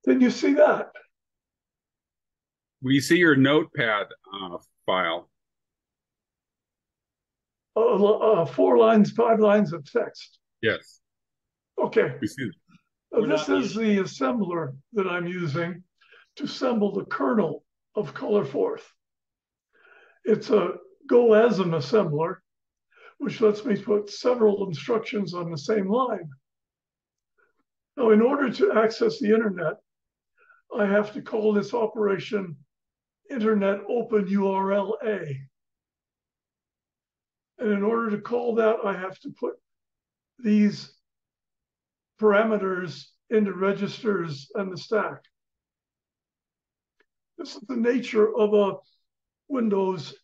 Then you see that. We see your notepad file. 4 lines, 5 lines of text. Yes, Okay, we see it. We're this not is using the assembler that I'm using to assemble the kernel of ColorForth. It's a GoASM assembler, which lets me put several instructions on the same line. Now, in order to access the internet, I have to call this operation Internet Open URL A. And in order to call that, I have to put these parameters into registers and the stack. This is the nature of a Windows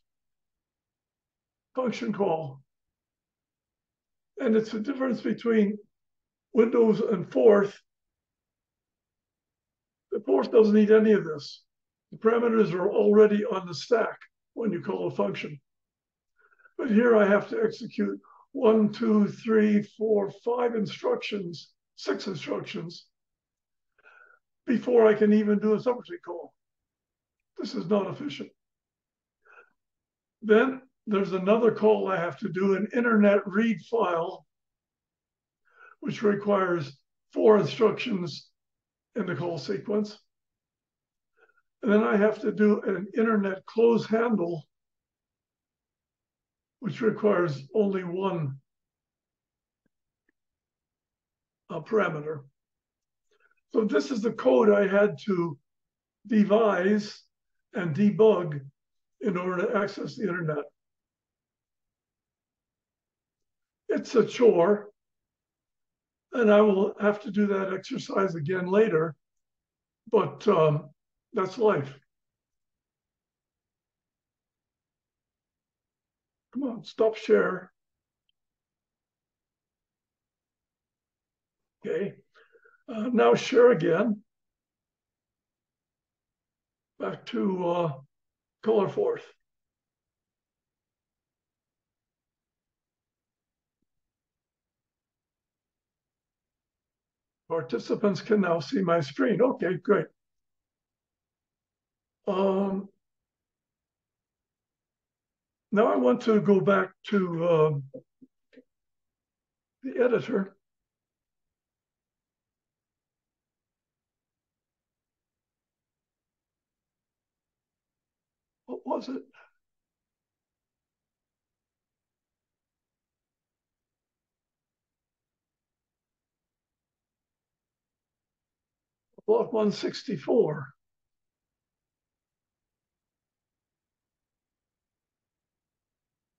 function call. And it's the difference between Windows and Forth. The Forth doesn't need any of this. The parameters are already on the stack when you call a function. But here I have to execute 1, 2, 3, 4, 5 instructions, 6 instructions, before I can even do a subroutine call. This is not efficient. Then there's another call I have to do, an internet read file, which requires 4 instructions in the call sequence. And then I have to do an internet close handle, which requires only 1 parameter. So this is the code I had to devise and debug in order to access the internet. It's a chore, and I will have to do that exercise again later, but that's life. Come on, stop share. Okay, now share again. Back to ColorForth. Participants can now see my screen. Okay, great. Now I want to go back to the editor. What was it? Block 164.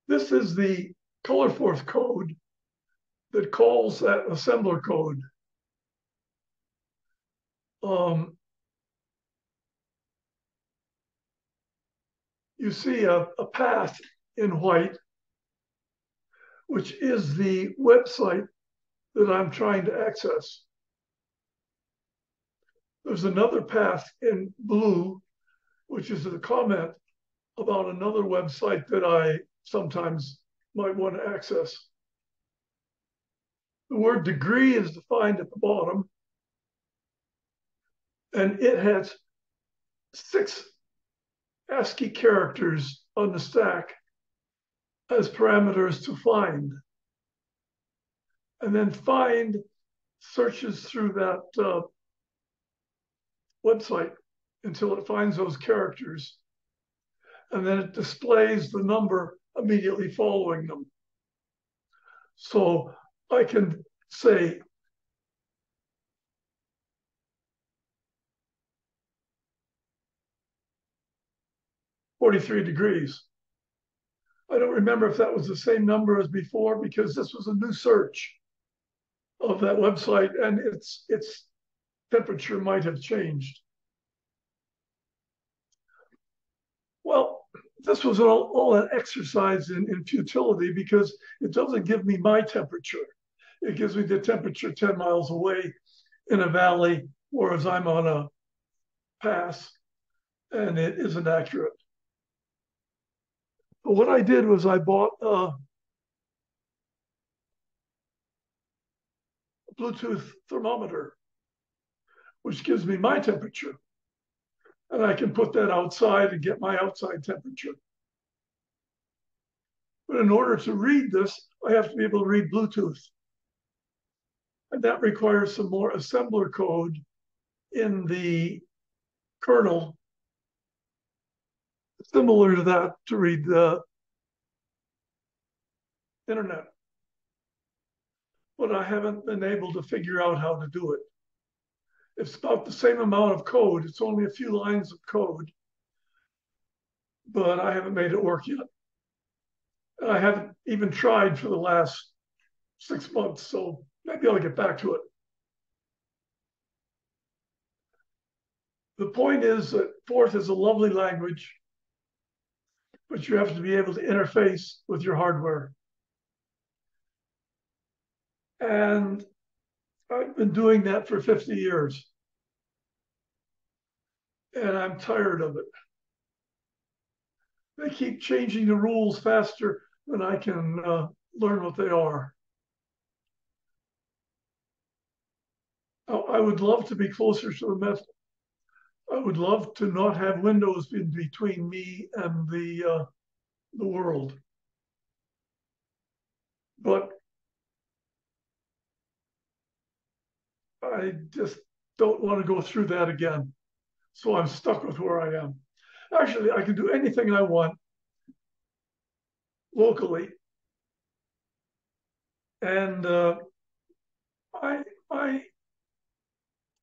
This is the ColorForth code that calls that assembler code. You see a path in white, which is the website that I'm trying to access. There's another path in blue, which is a comment about another website that I sometimes might want to access. The word degree is defined at the bottom, and it has 6 ASCII characters on the stack as parameters to find. And then find searches through that website until it finds those characters. And then it displays the number immediately following them. So I can say 43 degrees. I don't remember if that was the same number as before because this was a new search of that website and its temperature might have changed. Well, this was all an exercise in futility because it doesn't give me my temperature. It gives me the temperature 10 miles away in a valley, whereas I'm on a pass and it isn't accurate. But what I did was I bought a Bluetooth thermometer, which gives me my temperature. And I can put that outside and get my outside temperature. But in order to read this, I have to be able to read Bluetooth. And that requires some more assembler code in the kernel, similar to that to read the internet. But I haven't been able to figure out how to do it. It's about the same amount of code. It's only a few lines of code, but I haven't made it work yet. And I haven't even tried for the last 6 months, so maybe I'll get back to it. The point is that Forth is a lovely language, but you have to be able to interface with your hardware. And I've been doing that for 50 years. And I'm tired of it. They keep changing the rules faster than I can learn what they are. I would love to be closer to the method. I would love to not have windows in between me and the world. But I just don't want to go through that again. So I'm stuck with where I am. Actually, I can do anything I want locally. And my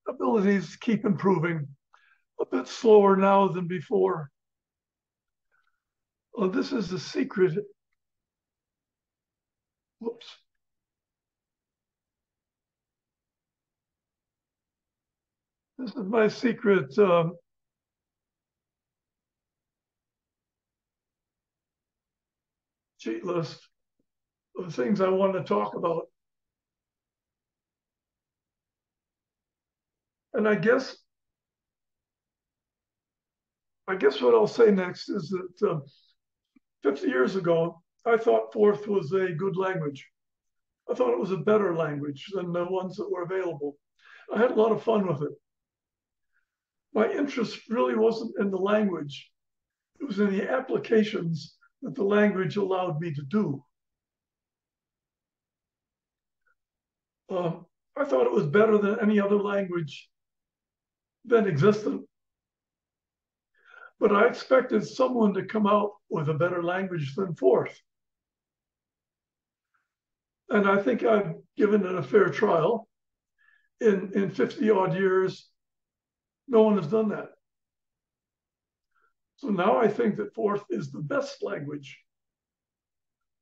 abilities keep improving, a bit slower now than before. This is the secret. Whoops. This is my secret cheat list of things I want to talk about. And I guess what I'll say next is that 50 years ago, I thought Forth was a good language. I thought it was a better language than the ones that were available. I had a lot of fun with it. My interest really wasn't in the language. It was in the applications that the language allowed me to do. I thought it was better than any other language then existent. But I expected someone to come out with a better language than Forth. And I think I've given it a fair trial. In 50 odd years, no one has done that. So now I think that Forth is the best language,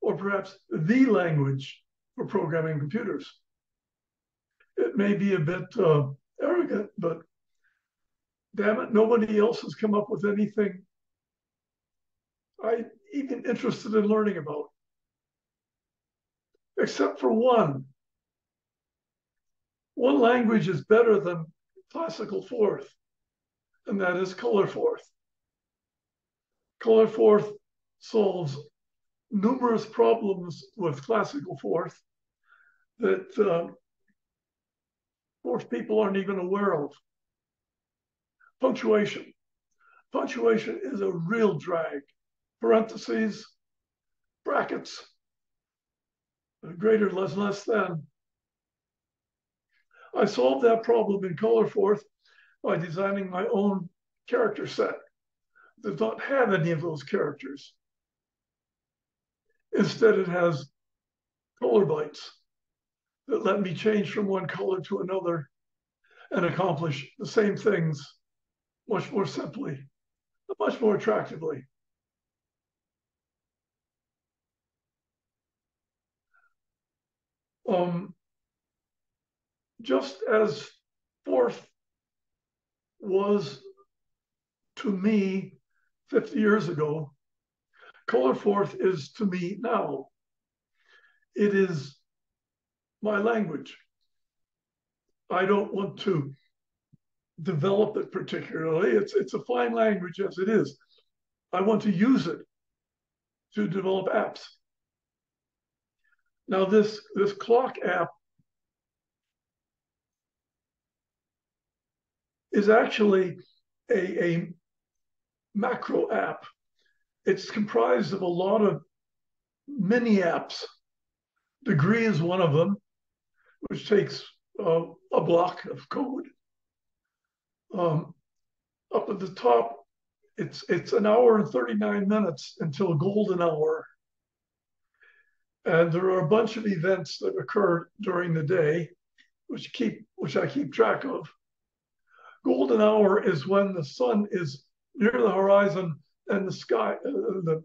or perhaps the language for programming computers. It may be a bit arrogant, but damn it, nobody else has come up with anything I'm even interested in learning about, except for one. One language is better than classical Forth, and that is ColorForth. ColorForth solves numerous problems with classical Forth that most people aren't even aware of. Punctuation. Punctuation is a real drag. Parentheses, brackets, greater, less than. I solved that problem in ColorForth by designing my own character set. It does not have any of those characters. Instead, it has color bytes that let me change from one color to another and accomplish the same things much more simply, much more attractively. Just as Forth was to me 50 years ago, ColorForth is to me now. It is my language. I don't want to develop it particularly. It's a fine language as it is. I want to use it to develop apps. Now this clock app is actually a macro app. It's comprised of a lot of mini apps. Degree is one of them, which takes a block of code. Up at the top, it's an hour and 39 minutes until golden hour. And there are a bunch of events that occur during the day, which I keep track of. Golden hour is when the sun is near the horizon and the sky, the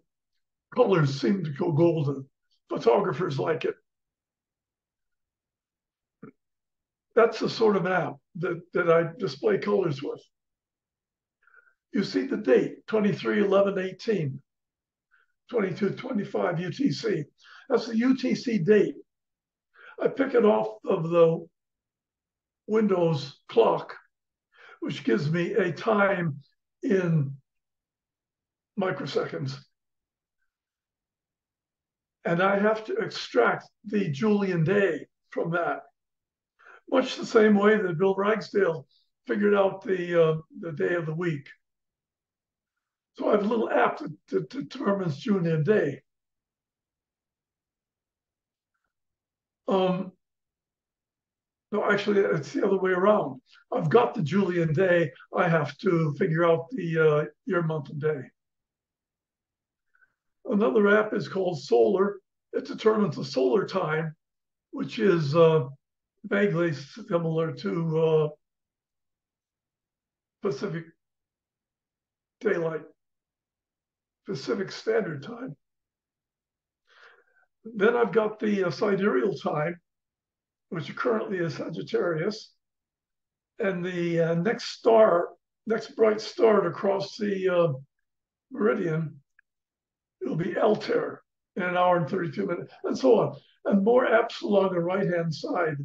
colors seem to go golden. Photographers like it. That's the sort of app that I display colors with. You see the date, 23/11/18, 22:25 UTC. That's the UTC date. I pick it off of the Windows clock, which gives me a time in microseconds. And I have to extract the Julian day from that, much the same way that Bill Ragsdale figured out the day of the week. So I have a little app that determines Julian day. No, actually, it's the other way around. I've got the Julian day. I have to figure out the year, month, and day. Another app is called Solar. It determines the solar time, which is vaguely similar to Pacific Standard Time. Then I've got the sidereal time, which currently is Sagittarius, and the next bright star to cross the meridian, it'll be Altair in an hour and 32 minutes, and so on. And more apps along the right-hand side.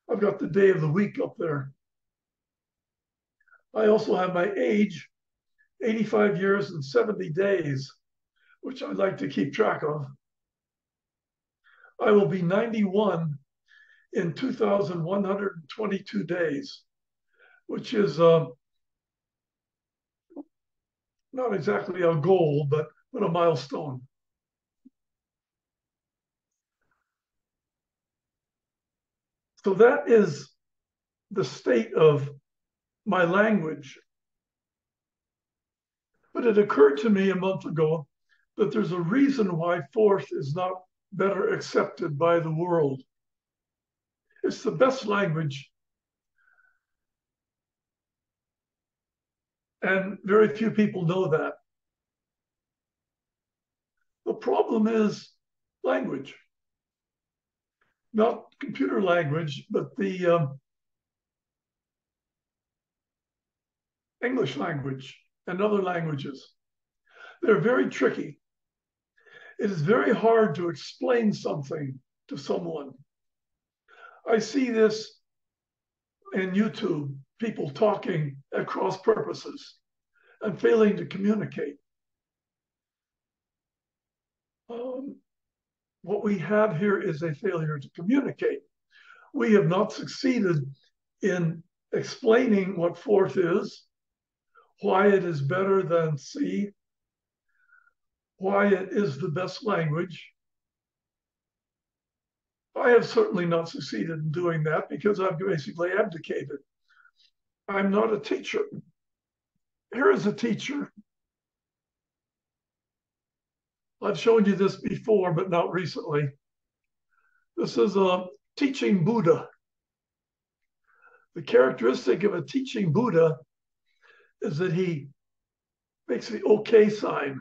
I've got the day of the week up there. I also have my age, 85 years and 70 days, which I'd like to keep track of. I will be 91 in 2,122 days, which is not exactly a goal, but a milestone. So that is the state of my language. But it occurred to me a month ago that there's a reason why Forth is not better accepted by the world. It's the best language, and very few people know that. The problem is language, not computer language, but the English language and other languages. They're very tricky. It is very hard to explain something to someone. I see this in YouTube, people talking at cross purposes and failing to communicate. What we have here is a failure to communicate. We have not succeeded in explaining what Forth is, why it is better than C, why it is the best language. I have certainly not succeeded in doing that because I've basically abdicated. I'm not a teacher. Here is a teacher. I've shown you this before, but not recently. This is a teaching Buddha. The characteristic of a teaching Buddha is that he makes the okay sign.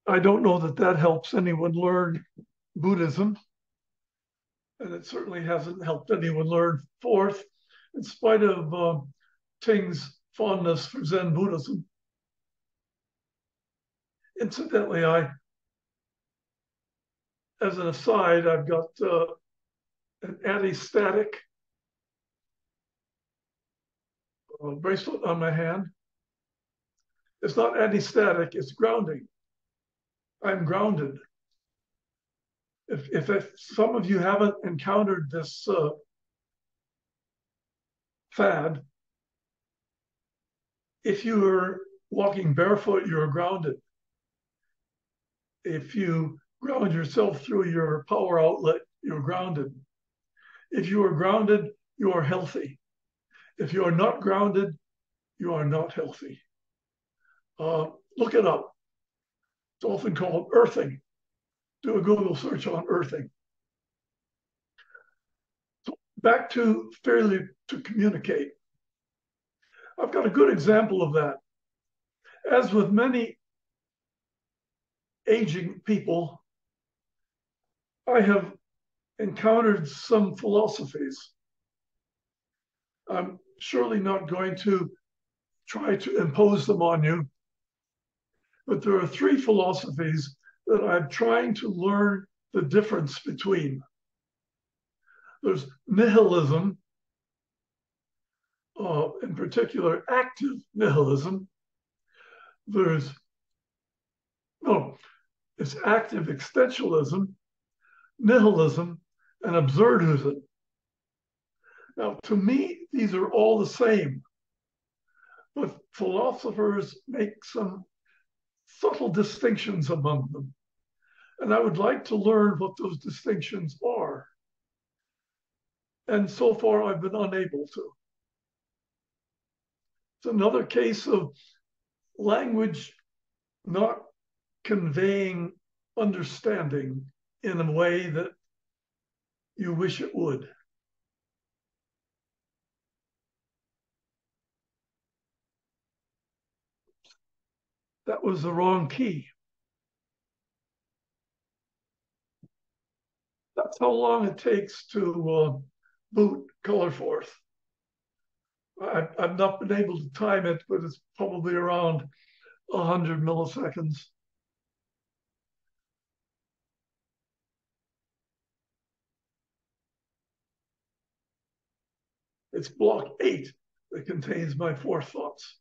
I don't know that that helps anyone learn Buddhism, and it certainly hasn't helped anyone learn Forth, in spite of Ting's fondness for Zen Buddhism. Incidentally, as an aside, I've got an anti-static bracelet on my hand. It's not anti-static, it's grounding. I'm grounded. If some of you haven't encountered this fad. If you are walking barefoot, you're grounded. If you ground yourself through your power outlet, you're grounded. If you are grounded, you are healthy. If you are not grounded, you are not healthy. Look it up. It's often called earthing. Do a Google search on earthing. So back to failure to communicate. I've got a good example of that. As with many aging people, I have encountered some philosophies. I'm surely not going to try to impose them on you, but there are three philosophies that I'm trying to learn the difference between. There's nihilism, in particular, active nihilism. It's active existentialism, nihilism, and absurdism. Now, to me, these are all the same, but philosophers make some subtle distinctions among them. And I would like to learn what those distinctions are. And so far, I've been unable to. It's another case of language not conveying understanding in a way that you wish it would. That was the wrong key. That's how long it takes to boot Colorforth. I've not been able to time it, but it's probably around 100 milliseconds. It's block 8 that contains my 4 thoughts.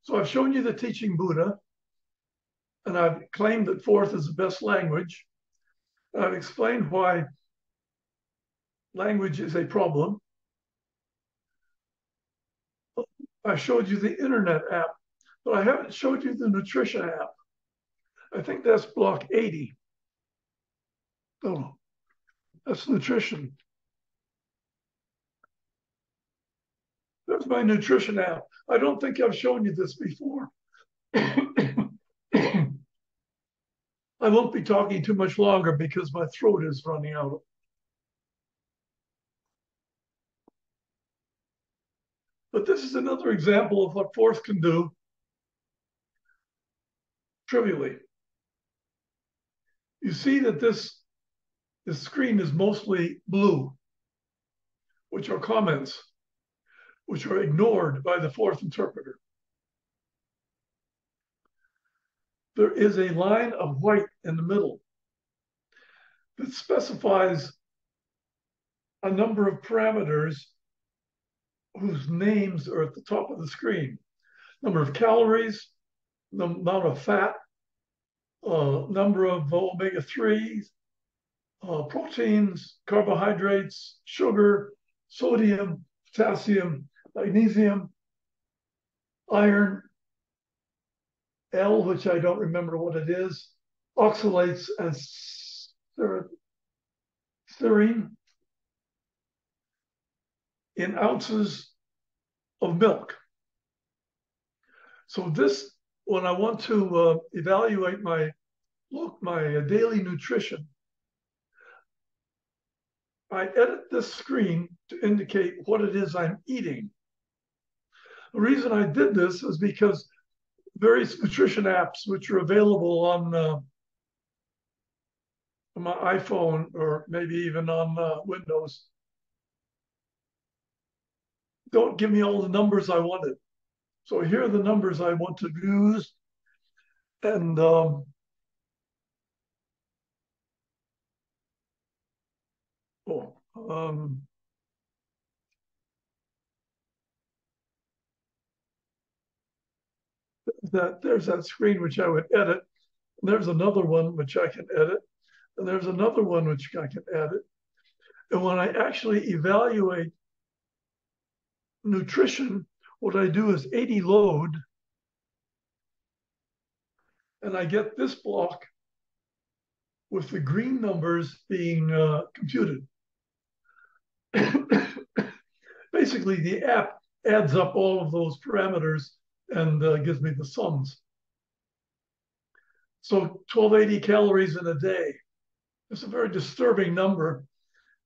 So I've shown you the teaching Buddha, and I've claimed that Forth is the best language. And I've explained why language is a problem. I showed you the internet app, but I haven't showed you the nutrition app. I think that's block 80. Oh, that's nutrition. There's my nutrition app. I don't think I've shown you this before. I won't be talking too much longer because my throat is running out. But this is another example of what Forth can do trivially. You see that this screen is mostly blue, which are comments, which are ignored by the Forth interpreter. There is a line of white in the middle that specifies a number of parameters whose names are at the top of the screen. Number of calories, the amount of fat, number of omega-3s, proteins, carbohydrates, sugar, sodium, potassium, magnesium, iron, L, which I don't remember what it is, oxalates, and serine in ounces of milk. So this, when I want to evaluate my daily nutrition, I edit this screen to indicate what it is I'm eating. The reason I did this is because various nutrition apps, which are available on my iPhone or maybe even on Windows, don't give me all the numbers I wanted. So here are the numbers I want to use. And there's that screen which I would edit. And there's another one which I can edit. And there's another one which I can edit. And when I actually evaluate nutrition, what I do is 80 load, and I get this block with the green numbers being computed. Basically, the app adds up all of those parameters and gives me the sums. So 1280 calories in a day. It's a very disturbing number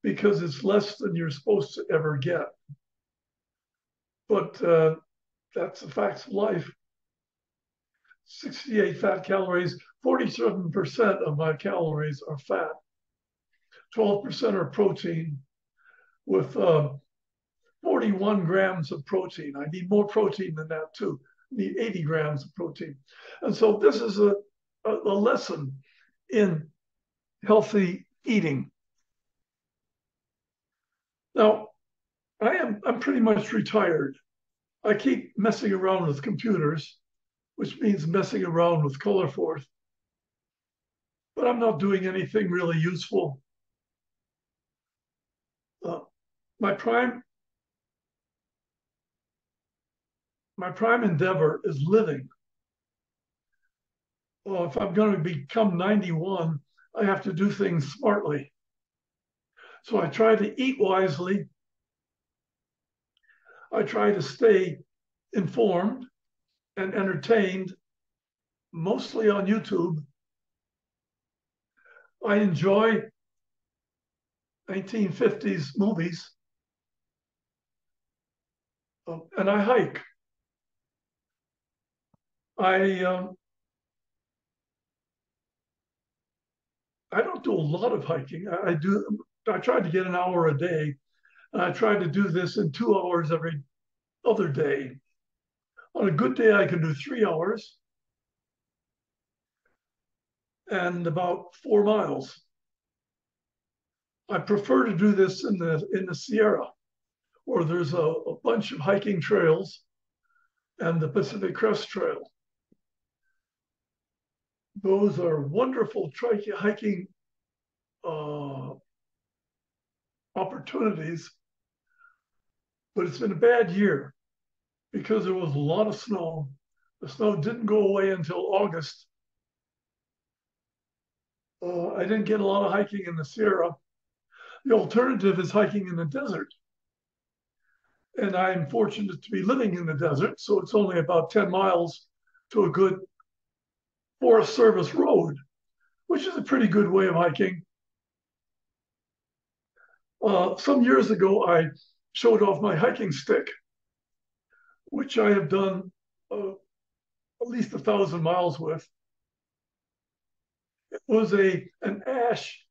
because it's less than you're supposed to ever get. But that's the facts of life. 68 fat calories, 47% of my calories are fat. 12% are protein with 41 grams of protein. I need more protein than that too. I need 80 grams of protein. And so this is a lesson in healthy eating. Now, I'm pretty much retired. I keep messing around with computers, which means messing around with Colorforth, but I'm not doing anything really useful. My prime endeavor is living. Well, if I'm going to become 91, I have to do things smartly. So I try to eat wisely. I try to stay informed and entertained, mostly on YouTube. I enjoy 1950s movies, and I hike. I don't do a lot of hiking. I try to get an hour a day. And I try to do this in 2 hours every other day. On a good day, I can do 3 hours and about 4 miles. I prefer to do this in the Sierra, where there's a bunch of hiking trails and the Pacific Crest Trail. Those are wonderful hiking opportunities, but it's been a bad year because there was a lot of snow. The snow didn't go away until August. I didn't get a lot of hiking in the Sierra. The alternative is hiking in the desert. And I'm fortunate to be living in the desert, so it's only about 10 miles to a good Forest Service road, which is a pretty good way of hiking. Some years ago, I showed off my hiking stick, which I have done at least 1,000 miles with. It was an ash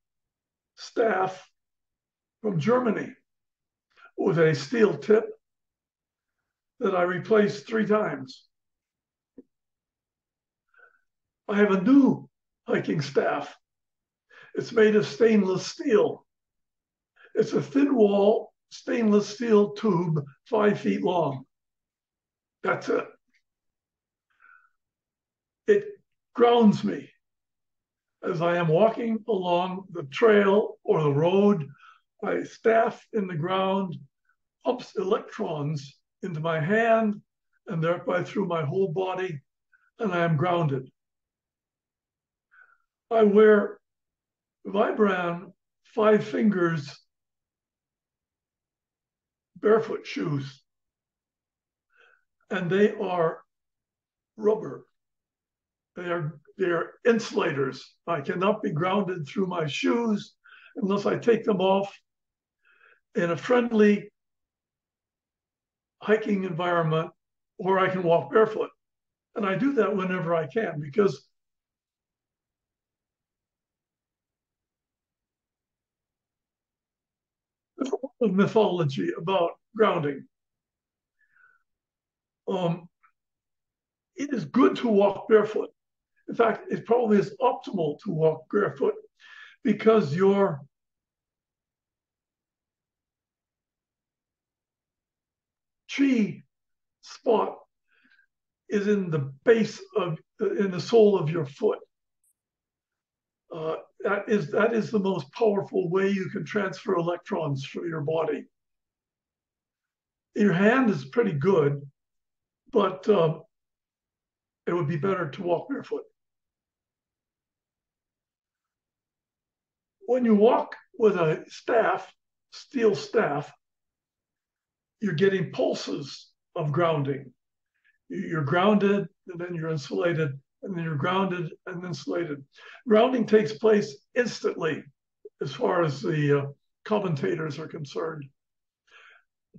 staff from Germany with a steel tip that I replaced 3 times. I have a new hiking staff. It's made of stainless steel. It's a thin wall stainless steel tube, 5 feet long. That's it. It grounds me as I am walking along the trail or the road. My staff in the ground pumps electrons into my hand and thereby through my whole body, and I am grounded. I wear Vibram 5 fingers barefoot shoes, and they are rubber. They are insulators. I cannot be grounded through my shoes unless I take them off in a friendly hiking environment where I can walk barefoot. And I do that whenever I can because there's a lot of mythology about grounding. It is good to walk barefoot. In fact, it probably is optimal to walk barefoot because your chi spot is in the base in the sole of your foot. That is the most powerful way you can transfer electrons through your body. Your hand is pretty good, but it would be better to walk barefoot. When you walk with a staff, steel staff, you're getting pulses of grounding. You're grounded, and then you're insulated, and then you're grounded and insulated. Grounding takes place instantly as far as the commentators are concerned,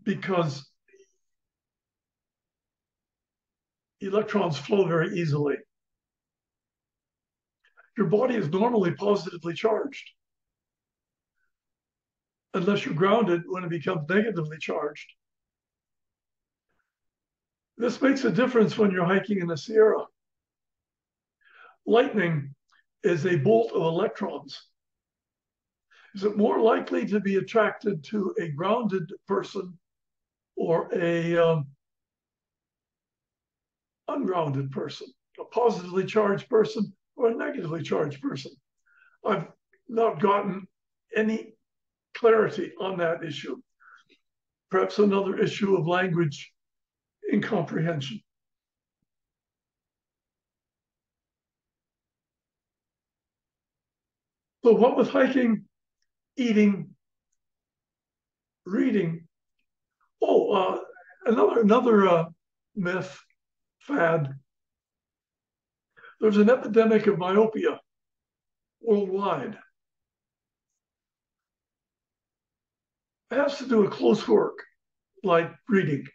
because electrons flow very easily. Your body is normally positively charged, unless you're grounded when it becomes negatively charged. This makes a difference when you're hiking in the Sierra. Lightning is a bolt of electrons. Is it more likely to be attracted to a grounded person or a ungrounded person, a positively charged person or a negatively charged person? I've not gotten any clarity on that issue. Perhaps another issue of language incomprehension. So what with hiking, eating, reading? Oh, another myth, fad. There's an epidemic of myopia worldwide. It has to do with close work, like reading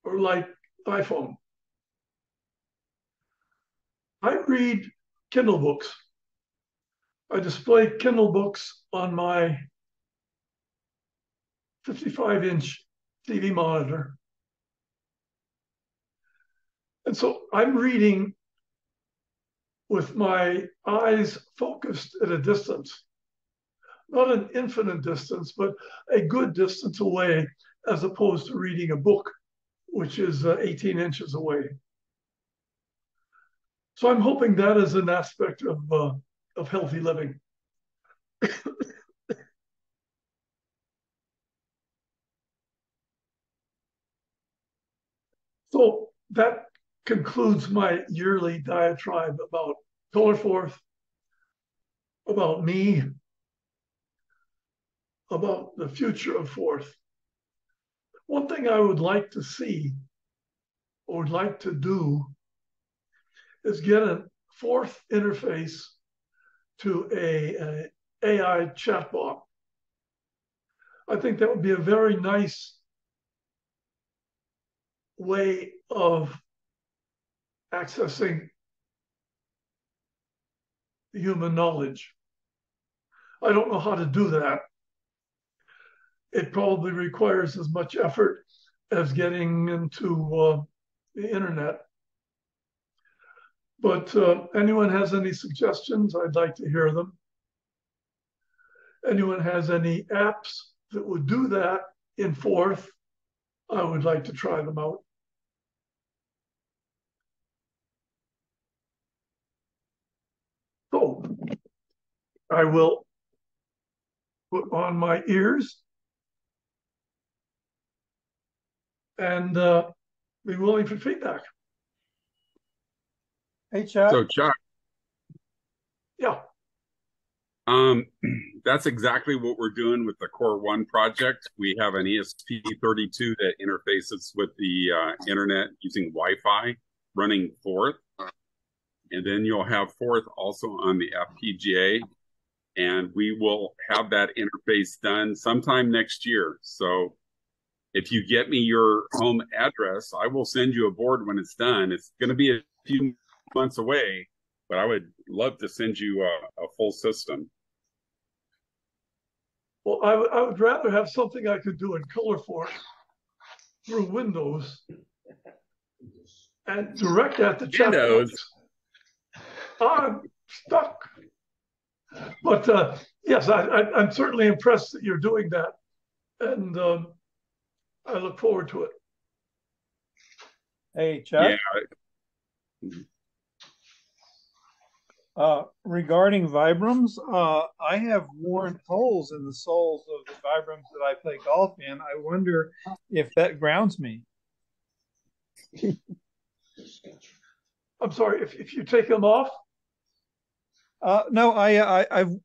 or like iPhone. I read Kindle books. I display Kindle books on my 55-inch TV monitor. And so I'm reading with my eyes focused at a distance, not an infinite distance, but a good distance away, as opposed to reading a book, which is 18 inches away. So I'm hoping that is an aspect of healthy living. So that concludes my yearly diatribe about Colorforth, about me, about the future of Forth. One thing I would like to see or would like to do is get a Forth interface to a AI chatbot. I think that would be a very nice way of accessing human knowledge. I don't know how to do that. It probably requires as much effort as getting into the internet. But anyone has any suggestions? I'd like to hear them. Anyone has any apps that would do that in Forth? I would like to try them out. So I will put on my ears and be willing for feedback. Hey, Chuck. So Chuck, Yeah. that's exactly what we're doing with the Core One project. We have an ESP32 that interfaces with the internet using Wi-Fi running Forth. And then you'll have Forth also on the FPGA. And we will have that interface done sometime next year. So if you get me your home address, I will send you a board when it's done. It's going to be a few months away, but I would love to send you a full system. Well, I would rather have something I could do in Colorforth through Windows and direct at the chat box. I'm stuck. But yes, I'm certainly impressed that you're doing that. And I look forward to it. Hey, Chuck. Yeah. Regarding Vibrams, I have worn holes in the soles of the Vibrams that I play golf in. I wonder if that grounds me. I'm sorry, if you take them off? No, I've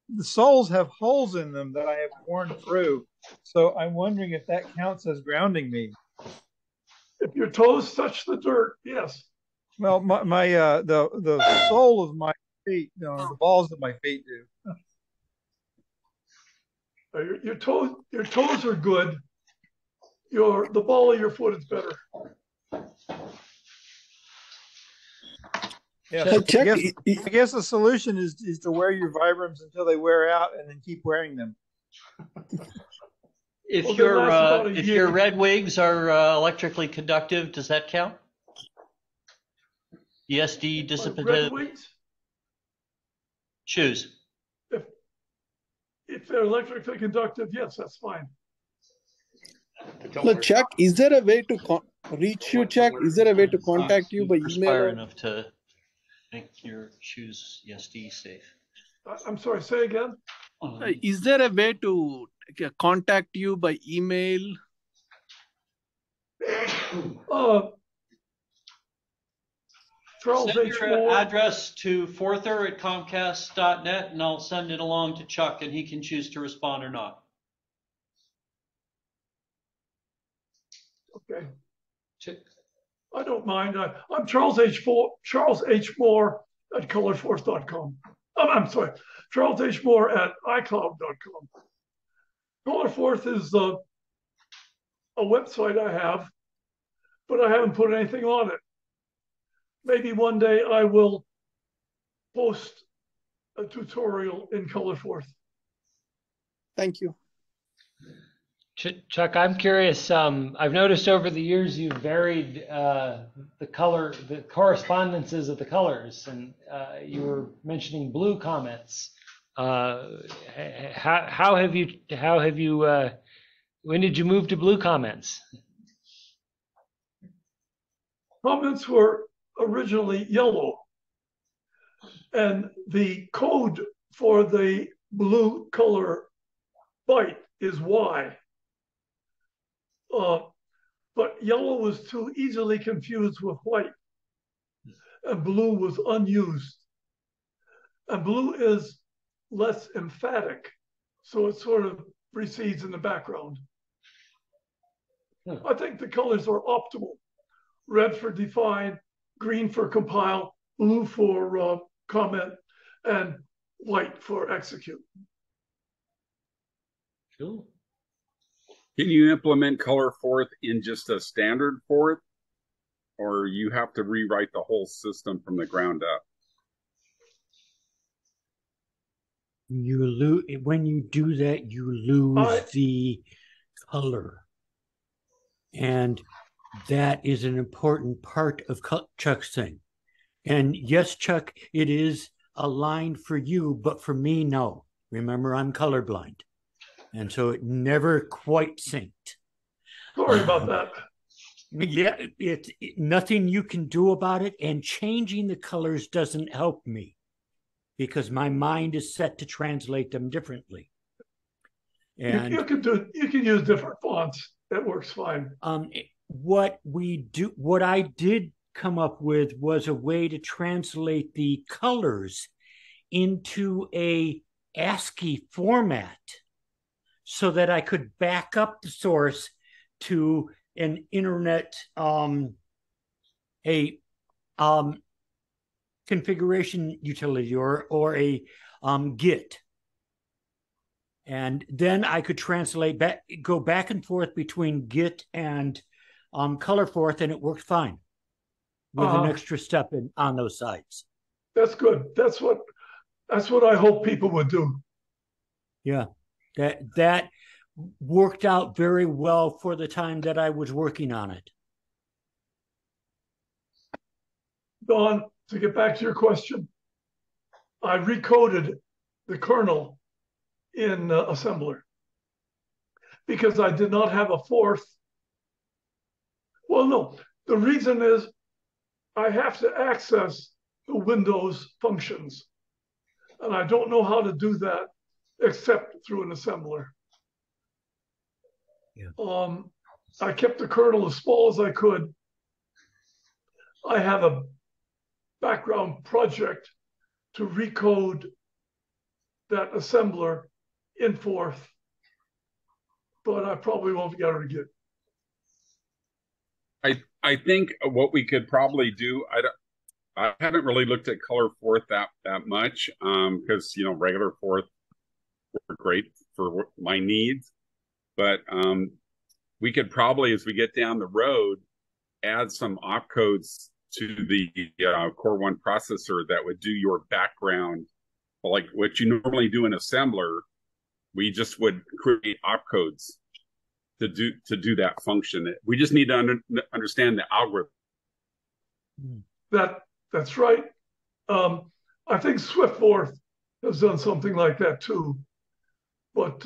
the soles have holes in them that I have worn through. So I'm wondering if that counts as grounding me. If your toes touch the dirt, yes. Well, the sole of my feet, the balls of my feet do. Your toes are good. The ball of your foot is better. Yeah, I guess the solution is to wear your Vibrams until they wear out, and then keep wearing them. If your red wigs are electrically conductive, does that count? ESD dissipative shoes. If they're electrically conductive, yes, that's fine. No, Chuck, is there a way to reach you, Chuck? Is there a way to contact you by email? Enough to make your shoes ESD safe. I'm sorry, say again? Is there a way to contact you by email? Charles Send H. your Moore. address to forther@comcast.net, and I'll send it along to Chuck, and he can choose to respond or not. Okay. I don't mind. I'm Charles H. Moore at colorforth.com. I'm sorry, Charles H. Moore at iCloud.com. Colorforth is a website I have, but I haven't put anything on it. Maybe one day I will post a tutorial in Colorforth. Thank you. Chuck, I'm curious. I've noticed over the years you've varied the correspondences of the colors, and you were mentioning blue comments. How have you? When did you move to blue comments? Comments were originally yellow, and the code for the blue color byte is Y. But yellow was too easily confused with white, and blue was unused. And blue is less emphatic, so it sort of recedes in the background. I think the colors are optimal. Red for define, green for compile, blue for comment, and white for execute. Cool. Can you implement Colorforth in just a standard Forth, or you have to rewrite the whole system from the ground up? When you do that, you lose the color, and that is an important part of Chuck's thing. And yes, Chuck, it is aligned for you, but for me, no. Remember, I'm colorblind. And so it never quite synced. Sorry about that. Yeah, it's nothing you can do about it. And changing the colors doesn't help me because my mind is set to translate them differently. And you can use different fonts. That works fine. What I did come up with was a way to translate the colors into a ASCII format so that I could back up the source to an internet configuration utility or a Git. And then I could go back and forth between Git and Colorforth, and it worked fine with an extra step on those sites. That's good. That's what I hope people would do. Yeah, that worked out very well for the time that I was working on it. Don, to get back to your question, I recoded the kernel in assembler because I did not have a Forth. Well, no, the reason is I have to access the Windows functions. And I don't know how to do that except through an assembler. Yeah. I kept the kernel as small as I could. I have a background project to recode that assembler in Forth, but I probably won't get it again. I think what we could probably do, I haven't really looked at color Forth that much because regular Forth were great for my needs, but we could probably, as we get down the road, add some opcodes to the Core 1 processor that would do your background, like what you normally do in assembler. We just would create opcodes to do that function. We just need to understand the algorithm. That's right. I think SwiftForth has done something like that too, but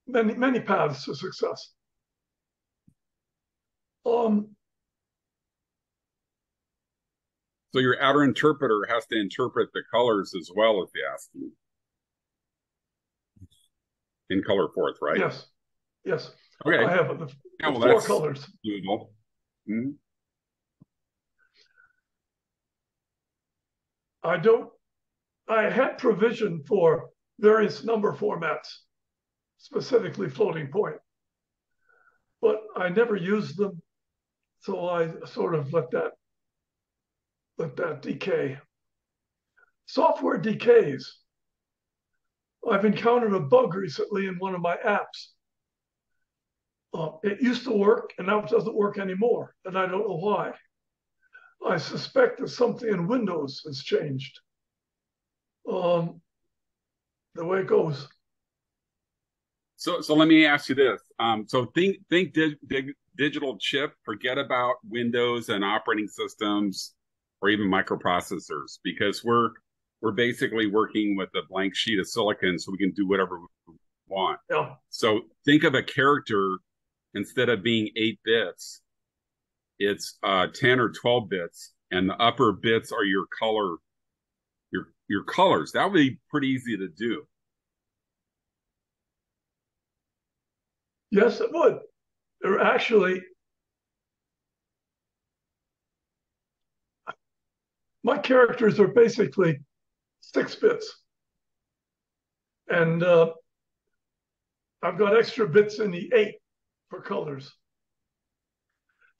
many paths to success. So your outer interpreter has to interpret the colors as well as the ASCII in color Forth, right? Yes. Okay. I have the four colors. Doable. Mm-hmm. I had provision for various number formats, specifically floating point, but I never used them, so I sort of let that decay. Software decays. I've encountered a bug recently in one of my apps. It used to work, and now it doesn't work anymore, and I don't know why. I suspect that something in Windows has changed. The way it goes. So let me ask you this. So think digital chip. Forget about Windows and operating systems or even microprocessors, because we're basically working with a blank sheet of silicon, so we can do whatever we want. Yeah. So think of a character, instead of being 8 bits, it's 10 or 12 bits, and the upper bits are your color, your colors. That would be pretty easy to do. Yes, it would. They're actually, my characters are basically 6 bits. And I've got extra bits in the 8 for colors.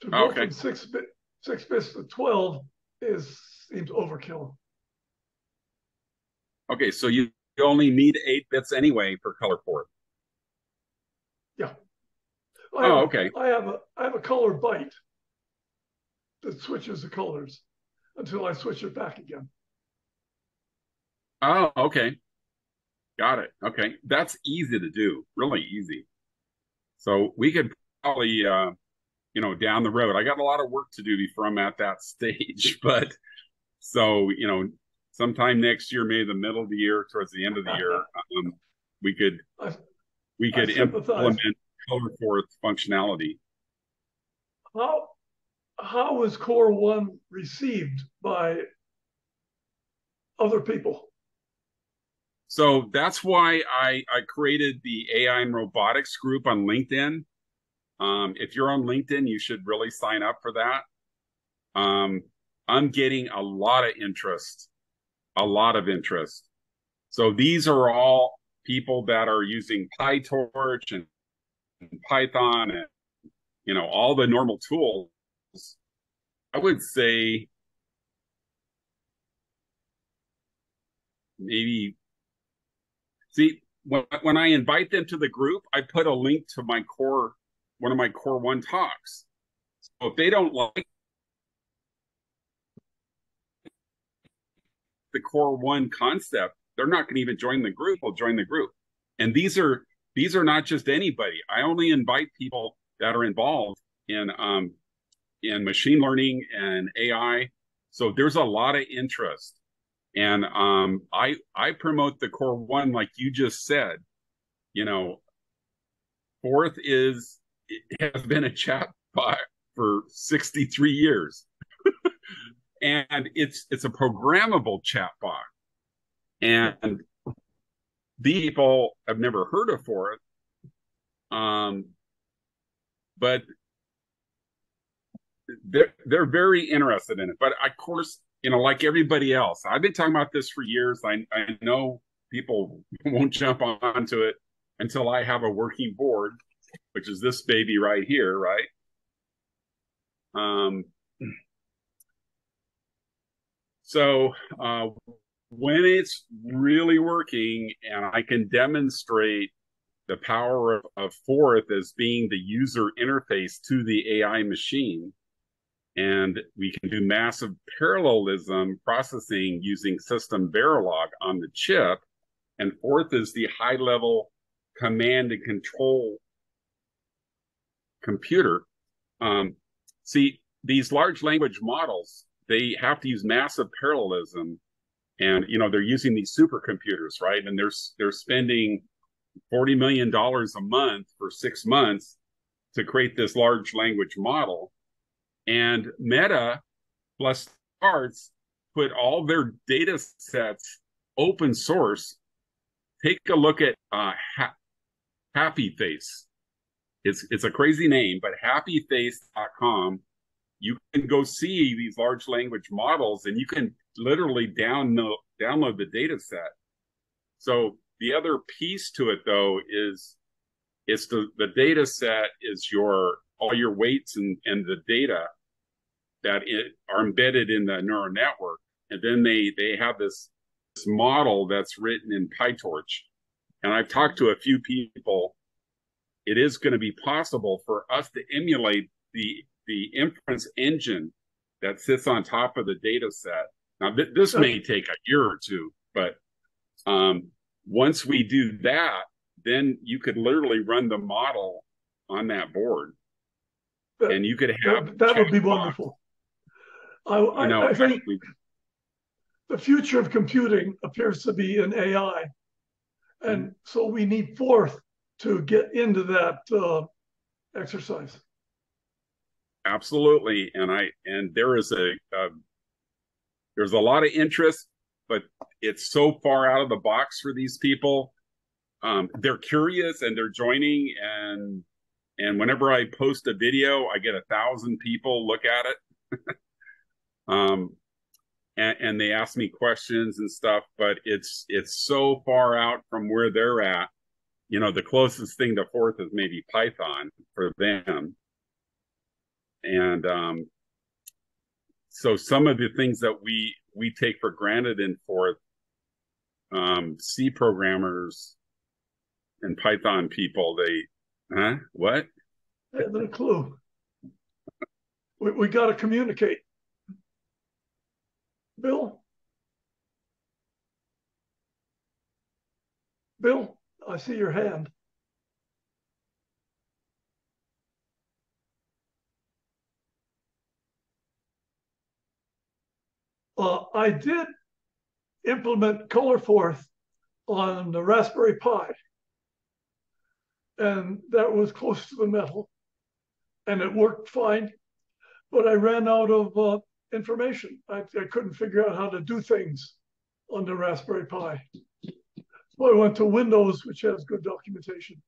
To go from 6 bits to 12 seems overkill. Okay, so you only need 8 bits anyway for color Forth. Yeah. Okay. I have a color byte that switches the colors until I switch it back again. Oh, okay. Got it. Okay. That's easy to do, really easy. So we could probably, down the road, I got a lot of work to do before I'm at that stage, but so, sometime next year, maybe the middle of the year, towards the end of the year, we could implement color Forth functionality. How is Core 1 received by other people? So that's why I created the AI and robotics group on LinkedIn. If you're on LinkedIn, you should really sign up for that. I'm getting a lot of interest. So these are all people that are using PyTorch and Python and all the normal tools. I would say maybe, see, when I invite them to the group, I put a link to one of my Core 1 talks. So if they don't like the Core 1 concept, they're not going to even join the group. They'll join the group. And these are not just anybody. I only invite people that are involved in machine learning and AI. So there's a lot of interest. And I promote the Core 1, like you just said. Forth is it has been a chatbot for 63 years. And it's a programmable chatbot. And people have never heard of Forth. But they're very interested in it. But of course, like everybody else, I've been talking about this for years. I know people won't jump onto it until I have a working board, which is this baby right here, right? So when it's really working and I can demonstrate the power of Forth as being the user interface to the AI machine, and we can do massive parallelism processing using system Verilog on the chip, and Forth is the high-level command and control computer. See, these large language models, they have to use massive parallelism, and they're using these supercomputers, right? And they're spending $40 million a month for 6 months to create this large language model. And Meta plus Arts put all their data sets open source. Take a look at Happy Face. It's a crazy name, but happyface.com. You can go see these large language models, and you can literally download the data set. So the other piece to it, though, is it's the data set is all your weights and the data that are embedded in the neural network. And then they have this model that's written in PyTorch. And I've talked to a few people. It is going to be possible for us to emulate the inference engine that sits on top of the data set. Now, this may take a year or two, but once we do that, then you could literally run the model on that board. And you could have that would be wonderful. I think the future of computing appears to be in AI. And so we need Forth to get into that exercise. Absolutely. And there's a lot of interest, but it's so far out of the box for these people. They're curious and they're joining, and whenever I post a video, I get 1,000 people look at it. And they ask me questions and stuff, but it's so far out from where they're at. The closest thing to Forth is maybe Python for them. And so some of the things that we take for granted in Forth, C programmers and Python people, what? They have no clue. We got to communicate. Bill, I see your hand. I did implement ColorForth on the Raspberry Pi, and that was close to the metal, and it worked fine, but I ran out of information. I couldn't figure out how to do things on the Raspberry Pi. So I went to Windows, which has good documentation.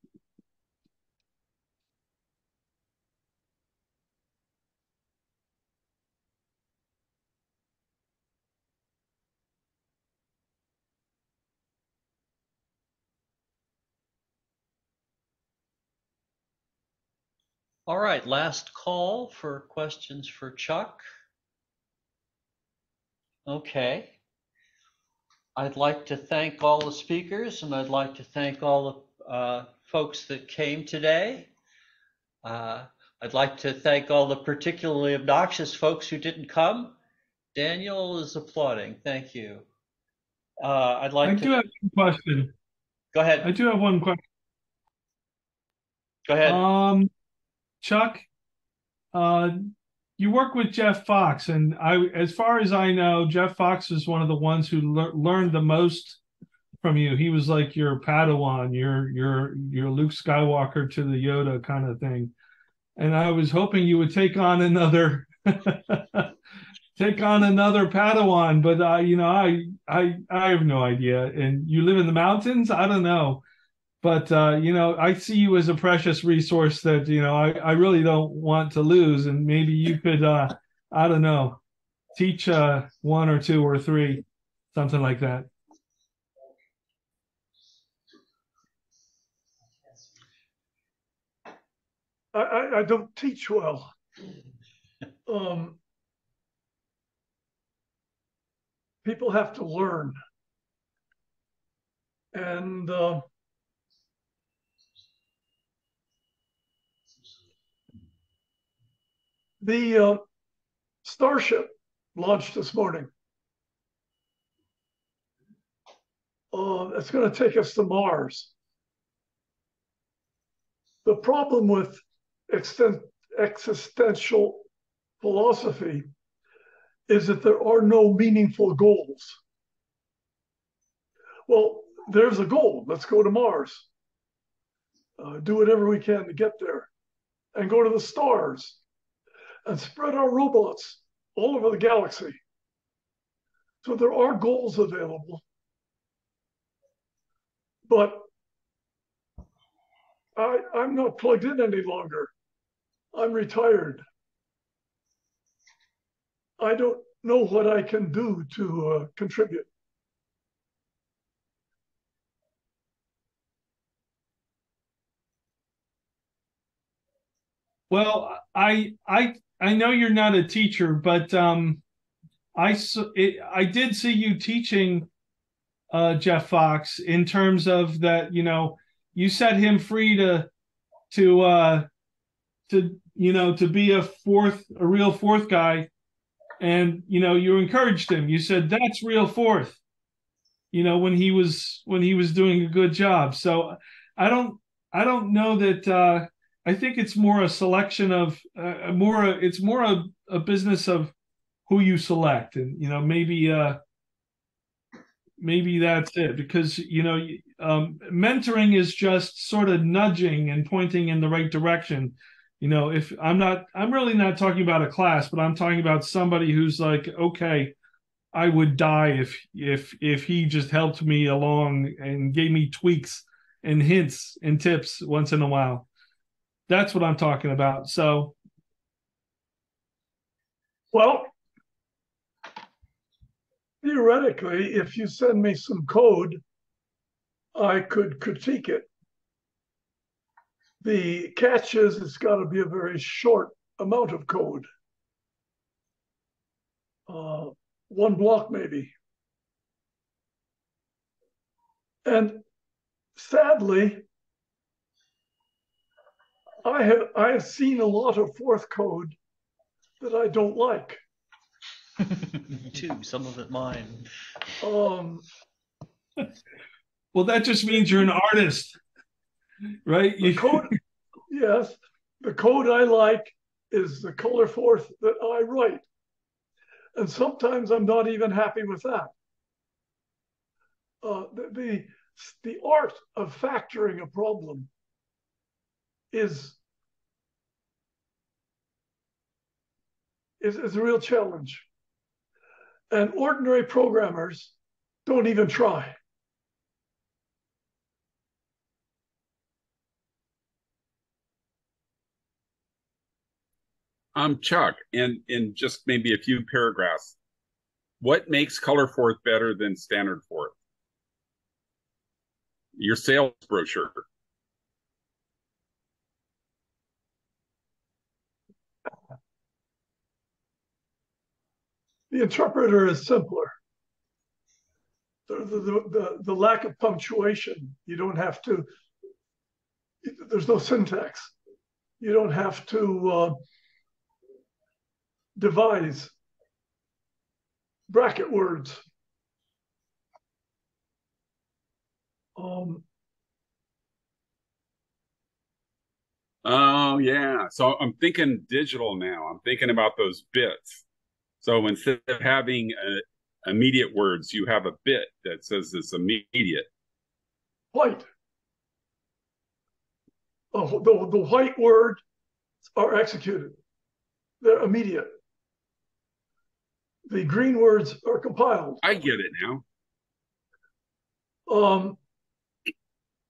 All right, last call for questions for Chuck. Okay. I'd like to thank all the speakers, and I'd like to thank all the folks that came today. I'd like to thank all the particularly obnoxious folks who didn't come. Daniel is applauding. Thank you. I do have a question. Go ahead. I do have one question. Go ahead. Chuck, you work with Jeff Fox, and as far as I know, Jeff Fox is one of the ones who learned the most from you. He was like your Padawan, your Luke Skywalker to the Yoda kind of thing. and I was hoping you would take on another take on another Padawan, but I have no idea. And you live in the mountains? I don't know. But I see you as a precious resource that I really don't want to lose, and maybe you could I don't know, teach one or two or three, something like that. I don't teach well. People have to learn, and the Starship launched this morning. It's going to take us to Mars. The problem with existential philosophy is that there are no meaningful goals. Well, there's a goal. Let's go to Mars. Do whatever we can to get there and go to the stars and spread our robots all over the galaxy. So there are goals available. But I'm not plugged in any longer. I'm retired. I don't know what I can do to contribute. Well, I know you're not a teacher, but I did see you teaching Jeff Fox in terms of that. You set him free to be a real fourth guy, and you encouraged him. You said that's real fourth. When he was doing a good job. So I don't know that. I think it's more a selection of it's more a business of who you select, and maybe that's it, because mentoring is just sort of nudging and pointing in the right direction. If I'm really not talking about a class, but I'm talking about somebody who's like, okay, I would die if he just helped me along and gave me tweaks and hints and tips once in a while. That's what I'm talking about. So, well, theoretically, if you send me some code, I could critique it. The catch is it's got to be a very short amount of code. 1 block maybe. And sadly, I have seen a lot of fourth code that I don't like. Me too. Some of it mine. Well, that just means you're an artist, right? The code, yes. The code I like is the color fourth that I write. And sometimes I'm not even happy with that. The art of factoring a problem is a real challenge. And ordinary programmers don't even try. Chuck, in just maybe a few paragraphs, what makes ColorForth better than Standard Forth? Your sales brochure. The interpreter is simpler. The lack of punctuation, you don't have to, there's no syntax. You don't have to devise bracket words. Oh, yeah. So I'm thinking digital now. I'm thinking about those bits. So instead of having immediate words, you have a bit that says it's immediate. White. The white word are executed. They're immediate. The green words are compiled. I get it now.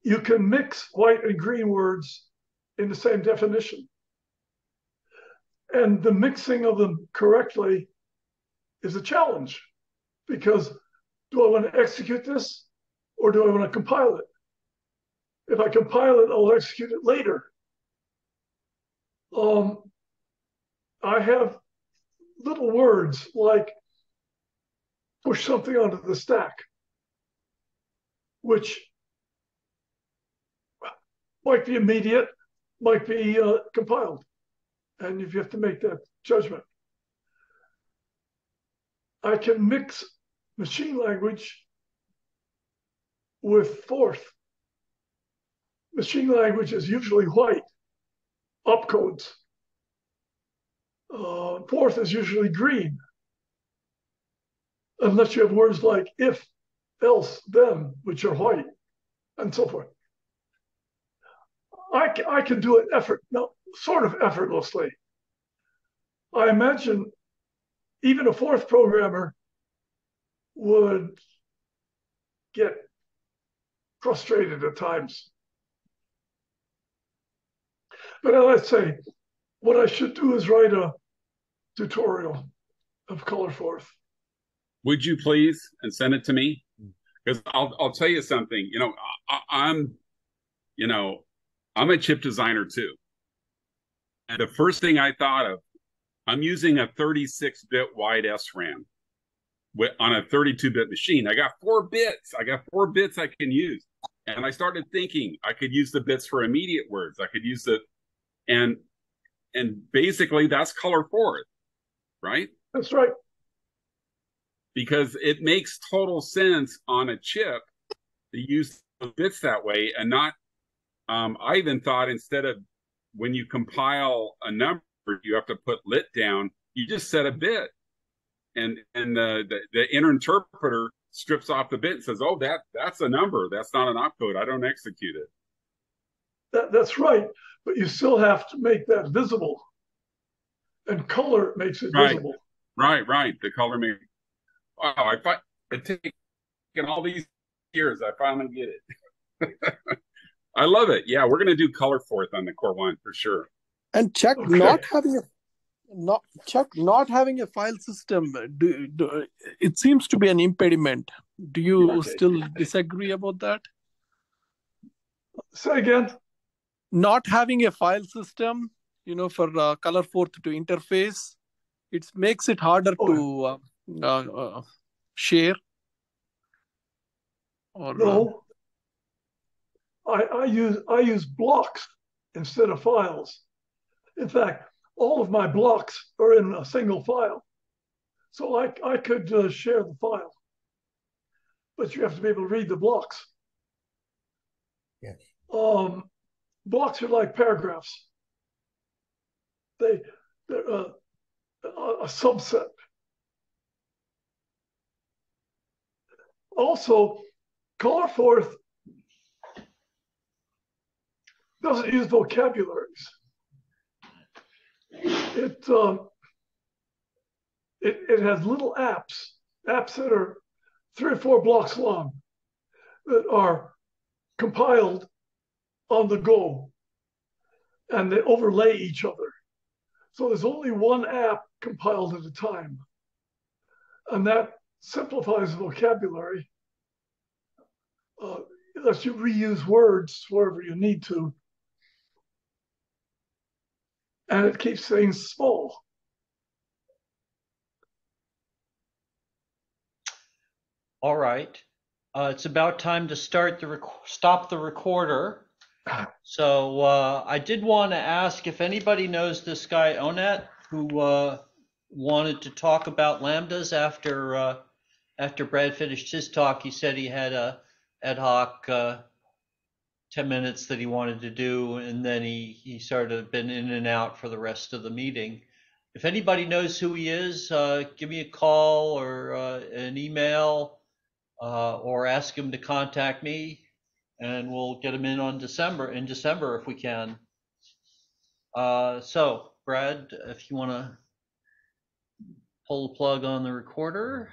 You can mix white and green words in the same definition. And the mixing of them correctly is a challenge, because do I want to execute this or do I want to compile it? If I compile it, I'll execute it later. I have little words like push something onto the stack, which might be immediate, might be compiled. And if you have to make that judgment. I can mix machine language with Forth. Machine language is usually white, opcodes. Forth is usually green, unless you have words like if, else, then, which are white, and so forth. I can do it sort of effortlessly. I imagine even a Forth programmer would get frustrated at times. But let's say, what I should do is write a tutorial of ColorForth. Would you please, and send it to me? Because I'll tell you something. I'm a chip designer too. And the first thing I thought of, I'm using a 36-bit wide SRAM on a 32-bit machine. I got 4 bits. I can use. And I started thinking I could use the bits for immediate words. I could use and basically that's ColorForth, right? That's right. Because it makes total sense on a chip to use the bits that way and not. I even thought instead of when you compile a number, you have to put lit down. You just set a bit, and the inner interpreter strips off the bit and says, "Oh, that's a number. That's not an opcode. I don't execute it." That's right, but you still have to make that visible, and color makes it visible. Right. The color makes. Wow, it's taken all these years. I finally get it. I love it. Yeah, we're going to do ColorForth on the Core 1 for sure. And Chuck, Okay. not having a file system, it seems to be an impediment. Do you still disagree about that? Say again. Not having a file system, for ColorForth to interface, it makes it harder to share. Or no. I use blocks instead of files. In fact, all of my blocks are in a single file. So I could share the file, but you have to be able to read the blocks. Yes. Blocks are like paragraphs. They're a subset. Also, ColorForth doesn't use vocabularies. It has little apps that are 3 or 4 blocks long that are compiled on the go, and they overlay each other. So there's only one app compiled at a time, and that simplifies the vocabulary. It lets you reuse words wherever you need to, and it keeps things small. All right. It's about time to stop the recorder. So I did want to ask if anybody knows this guy Onet, who wanted to talk about lambdas after Brad finished his talk. He said he had a ad hoc 10 minutes that he wanted to do, and then he sort of been in and out for the rest of the meeting. If anybody knows who he is, give me a call or an email, or ask him to contact me, and we'll get him in December if we can. So Brad, if you want to pull the plug on the recorder.